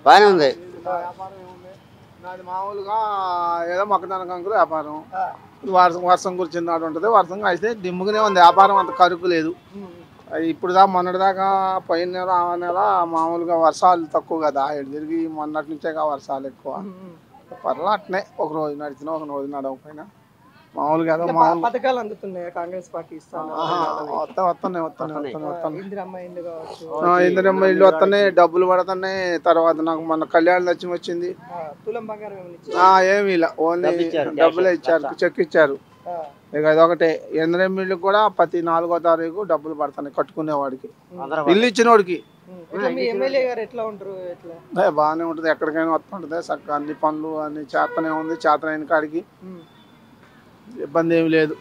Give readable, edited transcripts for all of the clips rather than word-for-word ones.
బాగానే ఉంది. నాది మామూలుగా ఏదో మొక్కజొన్న కంకులు వ్యాపారం. వర్షం కురిచిందాడు ఉంటుంది. వర్షం అయితే దిమ్ముగానే ఉంది వ్యాపారం, అంత కరుకు లేదు. ఇప్పుడు మొన్నటిదాకా పోయిన నెల ఆ నెల మామూలుగా వర్షాలు తక్కువ కదా, తిరిగి మొన్నటి నుంచే వర్షాలు ఎక్కువ. పర్లా అట్నే ఒక రోజు నడిచినా ఒక రోజు నడవకపోయినా మామూలుగా ఏదో పథకాలు అందుతున్నాయి కాంగ్రెస్ పార్టీ ఇందిరమ్మ ఇల్లు వస్తున్నాయి, డబ్బులు పడుతున్నాయి. తర్వాత నాకు మొన్న కళ్యాణ లక్ష్మి వచ్చింది. ఏమి ఇలా ఓన్లీ డబ్బులే ఇచ్చారు, చెక్ ఇచ్చారు. ఇక అదొకటే. ఇందిరమ్మ ఇల్లు కూడా ప్రతి 4వ తారీఖు డబ్బులు పడుతున్నాయి కట్టుకునేవాడికి, ఇల్లు ఇచ్చిన వాడికి. బాగానే ఉంటుంది, ఎక్కడికైనా వస్తుంటది చక్కగా. అన్ని పనులు అన్ని చేతనే ఉంది, చేతనైన కాడికి ఇబ్బంది ఏమి లేదు.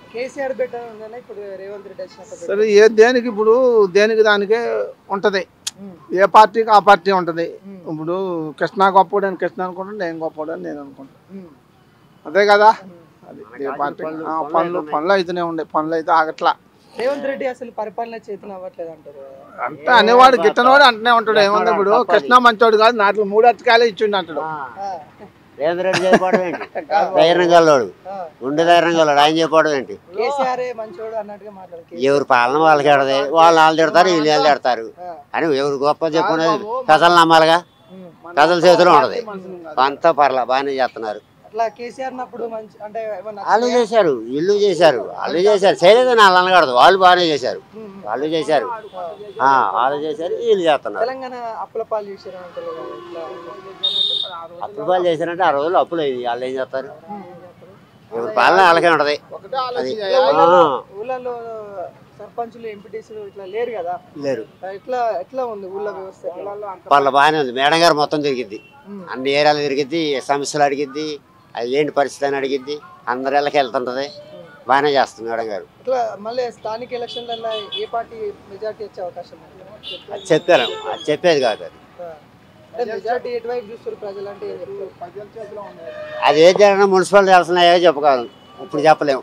సరే దేనికి ఇప్పుడు దేనికి దానికే ఉంటది, ఏ పార్టీకి ఆ పార్టీ ఉంటది. ఇప్పుడు కృష్ణ గొప్పడు అని కృష్ణ అనుకుంటాను, నేను గొప్పడు అని నేను అనుకుంటాను, అదే కదా. అది ఏ పార్టీ పనులు అయితేనే ఉండే, పనులు అయితే ఆగట్లా. రేవంత్ రెడ్డి అసలు పరిపాలన చేతులు అవ్వట్లేదు అంటారు అంటే అనేవాడు గిట్టనవాడు అంటనే ఉంటాడు. ఏముంది ఇప్పుడు కృష్ణ మంచోడు కాదు, నాట్లు 3 అరటికాయలే ఇచ్చిండు అంటాడు. రేవంత్ రెడ్డి చేయకపోవడం ఏంటి? ధైర్యం గల్లోడు, ఉండే ధైర్యం గల్లోడు, ఆయన చేయకపోవడం ఏంటి? ఎవరు పాలన వాళ్ళకి ఆడదే, వాళ్ళు తిడతారు, వీళ్ళు తిడతారు అని ఎవరు గొప్ప చెప్పుకునేది ప్రజలు నమ్మాలిగా. ప్రజల చేతిలో ఉండదు, అంతా పర్లా బాగానే చేస్తున్నారు. వాళ్ళు చేశారు, ఇల్లు చేశారు, వాళ్ళు చేశారు, చేయలేదని వాళ్ళు అనకూడదు. వాళ్ళు బాగానే చేశారు, వాళ్ళు చేశారు, వాళ్ళు చేశారు, వీళ్ళు చేస్తున్నారు. అప్పులు పాలు చేశారంటే ఆ రోజుల్లో అప్పులు అయింది, వాళ్ళు ఏం చేస్తారు? ఎవరి పాలన వాళ్ళకే ఉంటది. అది సర్పంచులు ఎంపీటీసీలు ఇట్లా లేరు కదా, లేరు. ఎట్లా ఉంది ఊళ్ళో వ్యవస్థ? వాళ్ళ బాగానే ఉంది. మేడం గారు మొత్తం తిరిగిద్ది, అన్ని ఏరియాలు తిరిగిద్ది, సమస్యలు అడిగిద్ది, అది ఏంటి పరిస్థితి అని అడిగిద్ది, అందరి ఇళ్ళకి వెళ్తుంటది, బాగానే చేస్తుంది మేడం గారు. మళ్ళీ స్థానిక ఎలక్షన్లలో ఏ పార్టీ మెజార్టీ వచ్చే అవకాశం? అది చెప్పారు, అది చెప్పేది కాదు. అది మెజార్టీ ఎటువైపు చూస్తారు ప్రజలు అంటే? అది ఏ జరిగినా మున్సిపల్ చేస్తున్నాయో చెప్పగలం, ఇప్పుడు చెప్పలేము.